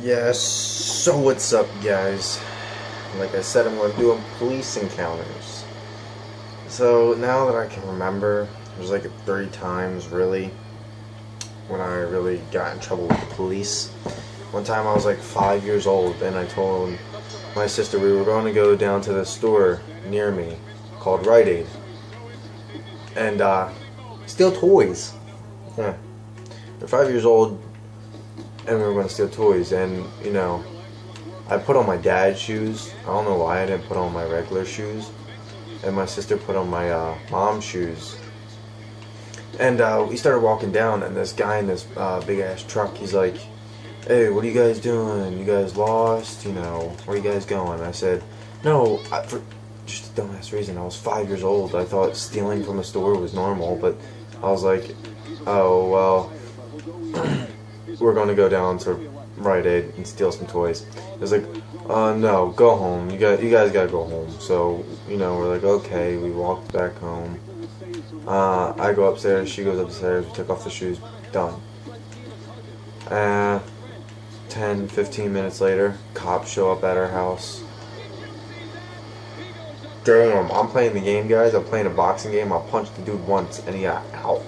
Yes, so what's up, guys? Like I said, I'm going to do police encounters. So now that I can remember, there's like 3 times really when I really got in trouble with the police. One time I was like 5 years old and I told my sister we were going to go down to the store near me called Rite Aid and steal toys. Yeah. We're 5 years old and we were going to steal toys, and you know, I put on my dad's shoes. I don't know why I didn't put on my regular shoes, and my sister put on my mom's shoes. And we started walking down, and this guy in this big ass truck, he's like, "Hey, what are you guys doing? You guys lost? You know, where are you guys going?" I said, "No, for just a dumbass reason. I was 5 years old. I thought stealing from a store was normal, but I was like, oh well." We're going to go down to Rite Aid and steal some toys. It was like, no, go home. You guys gotta go home. So, you know, we're like, okay. We walked back home. I go upstairs. She goes upstairs. We took off the shoes. Done. 10, 15 minutes later, cops show up at our house. Damn, I'm playing the game, guys. I'm playing a boxing game. I punched the dude once and he got out.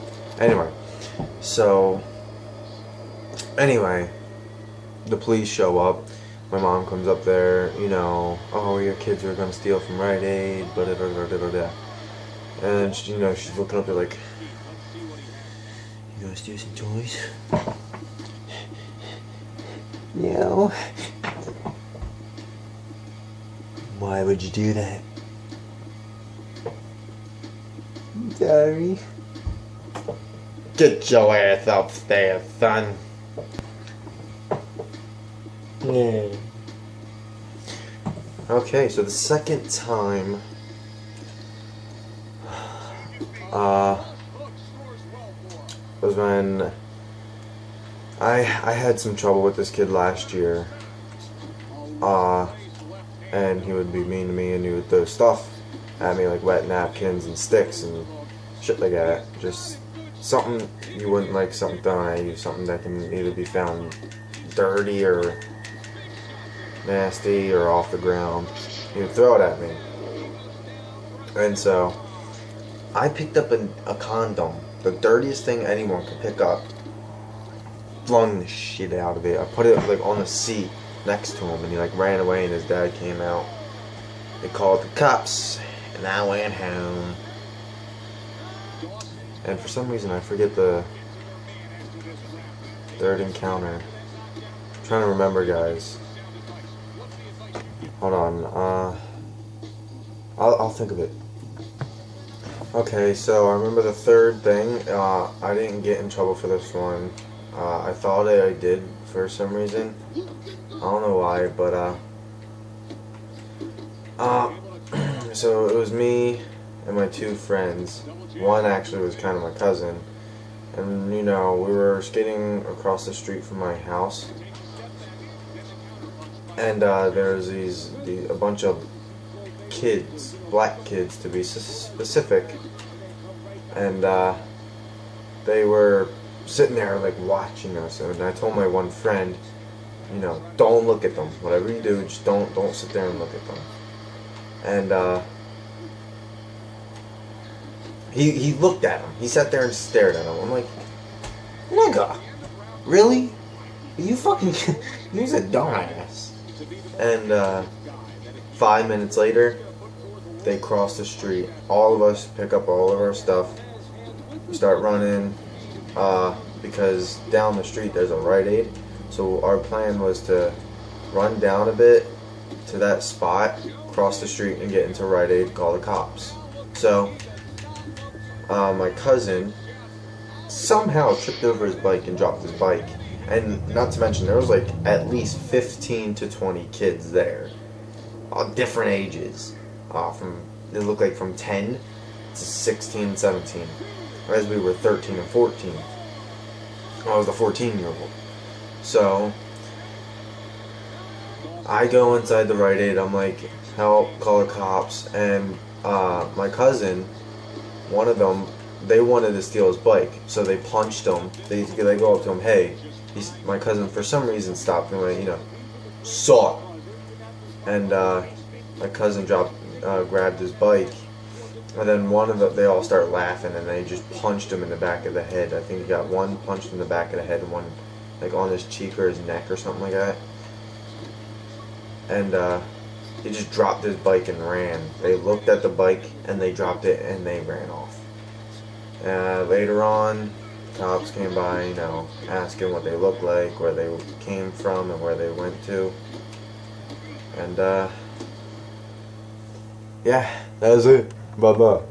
Anyway, the police show up. My mom comes up there, you know, "Oh, your kids are gonna steal from Rite Aid, blah, blah, blah, blah, blah, blah." And she, you know, she's looking up there like, "You gonna steal some toys?" "No." "Why would you do that?" "Sorry." "Get your ass upstairs, son." Yeah. Okay, so the second time was when I had some trouble with this kid last year, and he would be mean to me, and he would throw stuff at me like wet napkins and sticks and shit like that. Just something you wouldn't like, something thrown at you, something that can either be found dirty or nasty or off the ground. He would throw it at me. And so I picked up a condom, the dirtiest thing anyone could pick up, flung the shit out of it. I put it like on the seat next to him, and he like ran away, and his dad came out. They called the cops, and I went home. And for some reason I forget the third encounter. I'm trying to remember, guys. Hold on, I'll think of it. Okay, so I remember the third thing. I didn't get in trouble for this one. I thought that I did for some reason. I don't know why, but so it was me and my 2 friends. One actually was kind of my cousin, and you know, we were skating across the street from my house. And there's a bunch of kids, black kids to be specific, and they were sitting there like watching us. And I told my one friend, you know, don't look at them. Whatever you do, just don't sit there and look at them. And he looked at him. He sat there and stared at him. I'm like, nigga, really? You fucking, he's a dumbass. And 5 minutes later, they cross the street. All of us pick up all of our stuff. We start running because down the street there's a Rite Aid. So our plan was to run down a bit to that spot, cross the street, and get into Rite Aid, call the cops. So my cousin somehow tripped over his bike and dropped his bike. And not to mention, there was like at least 15 to 20 kids there, all different ages. They looked like from 10 to 16 and 17, whereas we were 13 and 14. I was the 14-year-old. So I go inside the Rite Aid. I'm like, help, call the cops. And my cousin, one of them they wanted to steal his bike, so they punched him. They go up to him, hey, my cousin for some reason stopped and went, saw. And my cousin grabbed his bike, and then they all start laughing, and they just punched him in the back of the head. I think he got one punched in the back of the head and one like on his cheek or his neck or something like that. And he just dropped his bike and ran. They looked at the bike and they dropped it and they ran off. Later on, cops came by, asking what they looked like, where they came from, and where they went to. And yeah, that was it. Bye-bye.